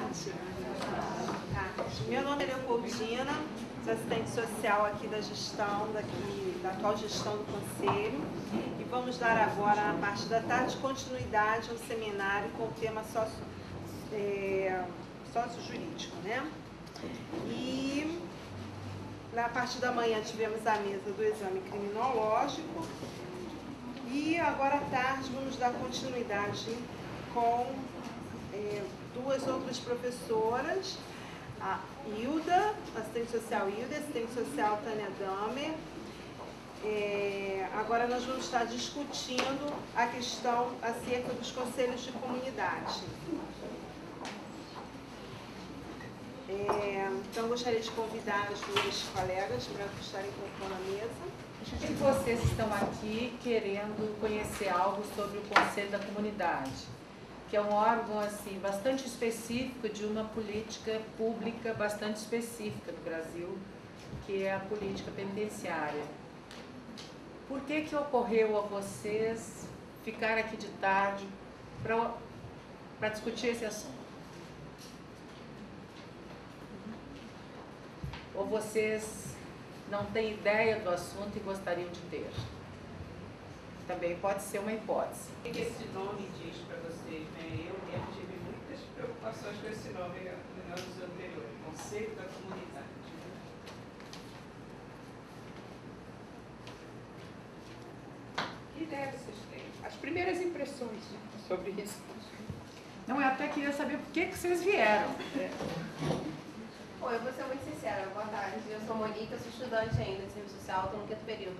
tarde. Meu nome é Leopoldina, sou assistente social aqui da gestão, da atual gestão do Conselho, e vamos dar agora, na parte da tarde, continuidade ao seminário com o tema sócio-jurídico, né? E na parte da manhã tivemos a mesa do exame criminológico, e agora à tarde vamos dar continuidade com duas outras professoras, a Hilda, assistente social Hilda, assistente social Tânia Damer. Agora nós vamos estar discutindo a questão acerca dos conselhos de comunidade. Então eu gostaria de convidar as duas colegas para estarem compondo a mesa. E vocês estão aqui querendo conhecer algo sobre o Conselho da Comunidade, que é um órgão assim, bastante específico de uma política pública bastante específica do Brasil, que é a política penitenciária. Por que ocorreu a vocês ficar aqui de tarde para discutir esse assunto? Ou vocês não têm ideia do assunto e gostariam de ter? Também pode ser uma hipótese. O que esse nome diz para vocês, né? Eu mesmo tive muitas preocupações com esse nome nos anos anteriores, Conselho da Comunidade. Que ideia vocês têm? As primeiras impressões sobre isso. Não, eu até queria saber por que vocês vieram. Bom, eu vou ser muito sincera. Boa tarde, eu sou Monique, eu sou estudante ainda de serviço social, estou no 5º período.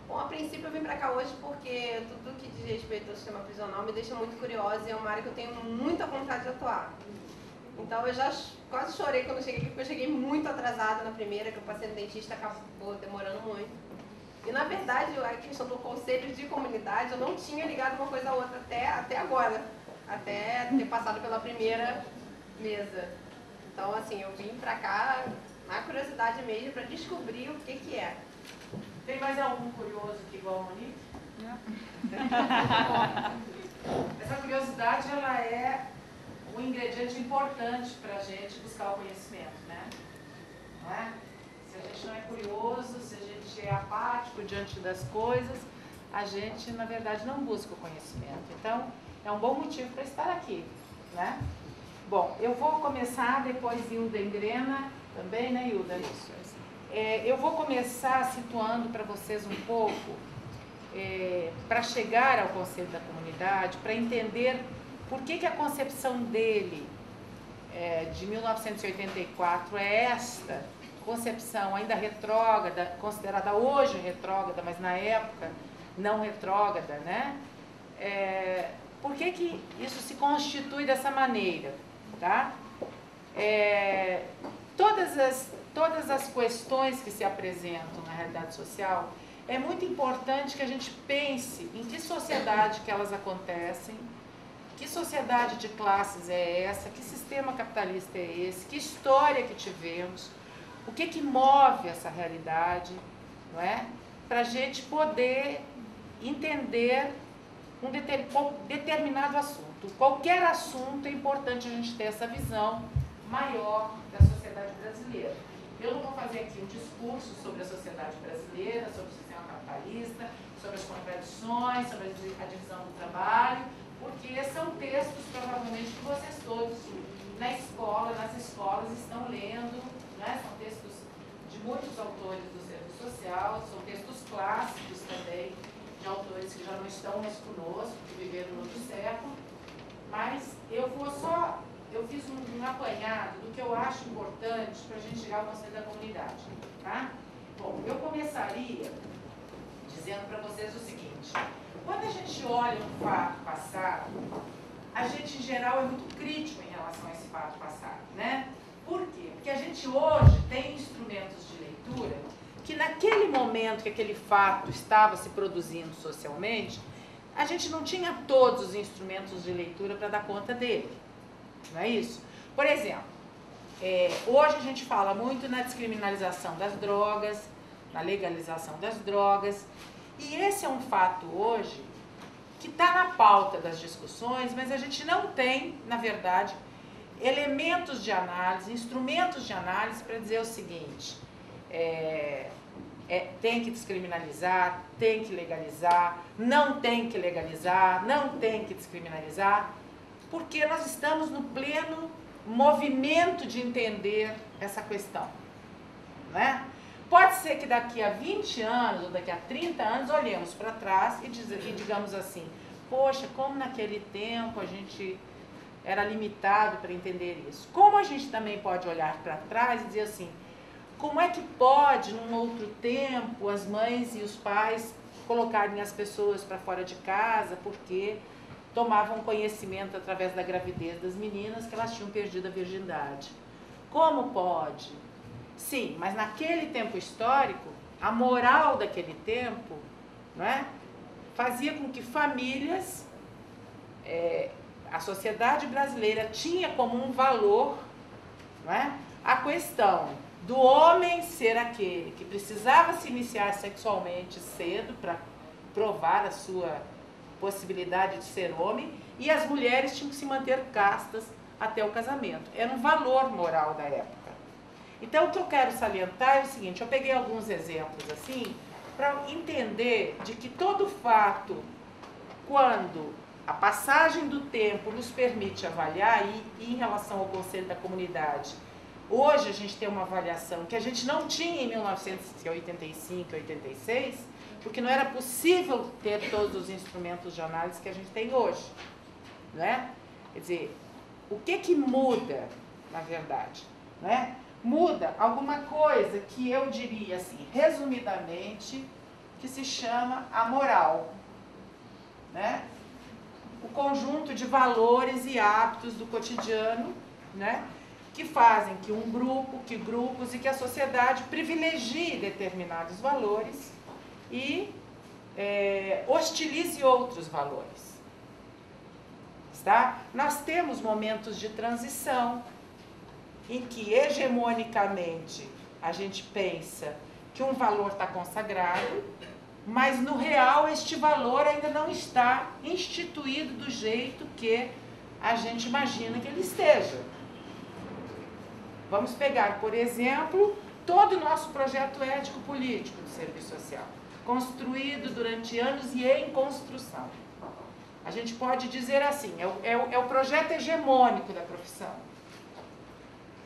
Bom, a princípio eu vim para cá hoje porque tudo que diz respeito ao sistema prisional me deixa muito curiosa e é uma área que eu tenho muita vontade de atuar. Então eu já quase chorei quando eu cheguei aqui, porque eu cheguei muito atrasada na primeira, que eu passei no dentista, acabou demorando muito. E na verdade, a questão do conselho de comunidade, eu não tinha ligado uma coisa a outra até agora, até ter passado pela primeira mesa. Então assim, eu vim para cá na curiosidade mesmo, para descobrir o que é. Tem mais algum curioso que igual a Monique? Essa curiosidade, ela é um ingrediente importante para a gente buscar o conhecimento, né? Não é? Se a gente não é curioso, se a gente é apático diante das coisas, a gente, na verdade, não busca o conhecimento. Então, é um bom motivo para estar aqui, né? Bom, eu vou começar, depois Hilda engrena também, né, Hilda? Isso. Eu vou começar situando para vocês um pouco, para chegar ao Conselho da Comunidade, para entender por que a concepção dele, de 1984, é esta concepção ainda retrógrada, considerada hoje retrógrada, mas na época não retrógrada, né? Por que isso se constitui dessa maneira, tá? Todas as questões que se apresentam na realidade social, é muito importante que a gente pense em que sociedade que elas acontecem, que sociedade de classes é essa, que sistema capitalista é esse, que história que tivemos, o que move essa realidade, não é? Para a gente poder entender um determinado assunto. Qualquer assunto é importante a gente ter essa visão maior da sociedade brasileira. Eu não vou fazer aqui um discurso sobre a sociedade brasileira, sobre o sistema capitalista, sobre as contradições, sobre a divisão do trabalho, porque são textos, provavelmente, que vocês todos nas escolas estão lendo, né? São textos de muitos autores do serviço social, são textos clássicos também, de autores que já não estão mais conosco, que viveram no outro século, mas eu fiz um apanhado do que eu acho importante para a gente chegar ao Conselho da Comunidade, tá? Bom, eu começaria dizendo para vocês o seguinte: quando a gente olha um fato passado, a gente, em geral, é muito crítico em relação a esse fato passado, né? Por quê? Porque a gente hoje tem instrumentos de leitura que naquele momento que aquele fato estava se produzindo socialmente, a gente não tinha todos os instrumentos de leitura para dar conta dele. Não é isso? Por exemplo, hoje a gente fala muito na descriminalização das drogas, na legalização das drogas, e esse é um fato hoje que está na pauta das discussões, mas a gente não tem, na verdade, elementos de análise, instrumentos de análise para dizer o seguinte: tem que descriminalizar, tem que legalizar, não tem que legalizar, não tem que descriminalizar, porque nós estamos no pleno movimento de entender essa questão, não é? Pode ser que daqui a 20 anos ou daqui a 30 anos olhemos para trás e digamos assim: poxa, como naquele tempo a gente era limitado para entender isso. Como a gente também pode olhar para trás e dizer assim: como é que pode, num outro tempo, as mães e os pais colocarem as pessoas para fora de casa porque tomavam conhecimento através da gravidez das meninas que elas tinham perdido a virgindade? Como pode? Sim, mas naquele tempo histórico, a moral daquele tempo, não é, fazia com que famílias, a sociedade brasileira tinha como um valor, não é, a questão do homem ser aquele que precisava se iniciar sexualmente cedo para provar a sua possibilidade de ser homem, e as mulheres tinham que se manter castas até o casamento. Era um valor moral da época. Então, o que eu quero salientar é o seguinte: eu peguei alguns exemplos assim, para entender de que todo fato, quando a passagem do tempo nos permite avaliar, e em relação ao Conselho da Comunidade, hoje a gente tem uma avaliação que a gente não tinha em 1985, 86, porque não era possível ter todos os instrumentos de análise que a gente tem hoje, né? Quer dizer, o que muda, na verdade, né? Muda alguma coisa que eu diria assim, resumidamente, que se chama a moral, né? O conjunto de valores e hábitos do cotidiano, né, que fazem que um grupo, que grupos e que a sociedade privilegie determinados valores e hostilize outros valores. Tá? Nós temos momentos de transição em que hegemonicamente a gente pensa que um valor está consagrado, mas no real este valor ainda não está instituído do jeito que a gente imagina que ele esteja. Vamos pegar, por exemplo, todo o nosso projeto ético-político do serviço social, construído durante anos e em construção. A gente pode dizer assim, é o projeto hegemônico da profissão.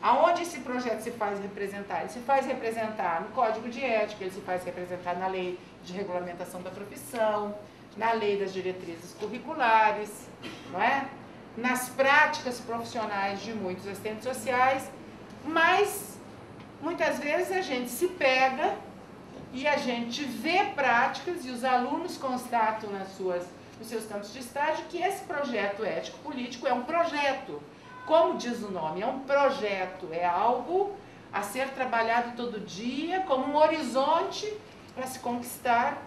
Aonde esse projeto se faz representar? Ele se faz representar no Código de Ética, ele se faz representar na Lei de Regulamentação da Profissão, na Lei das Diretrizes Curriculares, não é? Nas práticas profissionais de muitos assistentes sociais, mas muitas vezes a gente se pega e a gente vê práticas e os alunos constatam nos seus campos de estágio que esse projeto ético-político é um projeto. Como diz o nome, é um projeto, é algo a ser trabalhado todo dia como um horizonte para se conquistar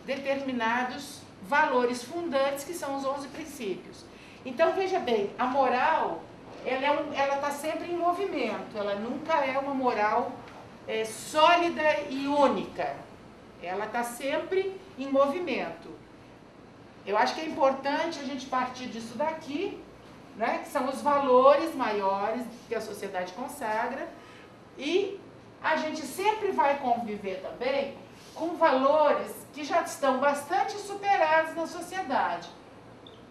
determinados valores fundantes, que são os 11 princípios. Então, veja bem, a moral, ela está sempre em movimento, ela nunca é uma moral sólida e única, ela está sempre em movimento. Eu acho que é importante a gente partir disso daqui, né, que são os valores maiores que a sociedade consagra, e a gente sempre vai conviver também com valores que já estão bastante superados na sociedade,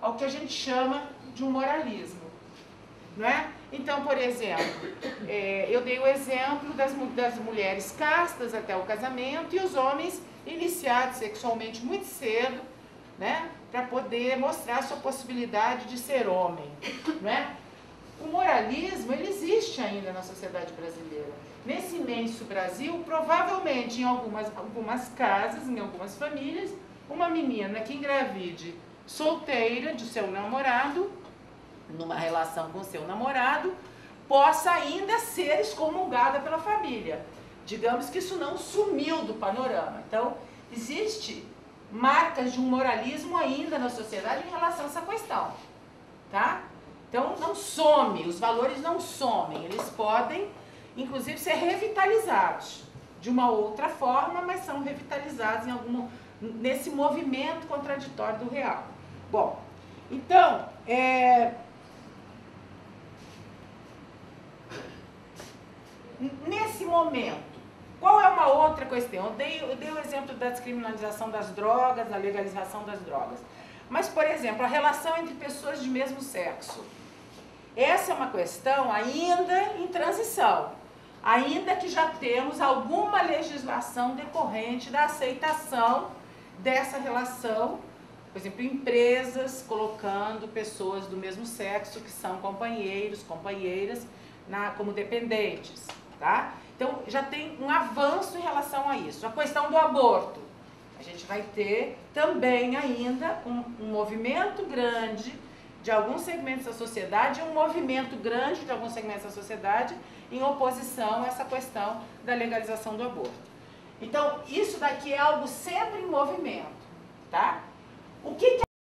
ao que a gente chama de um moralismo, não é? Então, por exemplo, eu dei o exemplo das mulheres castas até o casamento e os homens iniciados sexualmente muito cedo, né, para poder mostrar a sua possibilidade de ser homem, não é? O moralismo, ele existe ainda na sociedade brasileira. Nesse imenso Brasil, provavelmente em algumas casas, em algumas famílias, uma menina que engravide solteira de seu namorado, numa relação com seu namorado, possa ainda ser excomungada pela família. Digamos que isso não sumiu do panorama. Então, existe marcas de um moralismo ainda na sociedade em relação a essa questão, tá? Então, não some, os valores não somem, eles podem, inclusive, ser revitalizados de uma outra forma, mas são revitalizados nesse movimento contraditório do real. Bom, então, momento. Qual é uma outra questão? Eu dei o exemplo da descriminalização das drogas, da legalização das drogas. Mas, por exemplo, a relação entre pessoas de mesmo sexo. Essa é uma questão ainda em transição. Ainda que já temos alguma legislação decorrente da aceitação dessa relação, por exemplo, empresas colocando pessoas do mesmo sexo que são companheiros, companheiras, como dependentes, tá? Então, já tem um avanço em relação a isso. A questão do aborto. A gente vai ter também ainda um movimento grande de alguns segmentos da sociedade e um movimento grande de alguns segmentos da sociedade em oposição a essa questão da legalização do aborto. Então, isso daqui é algo sempre em movimento, tá? O que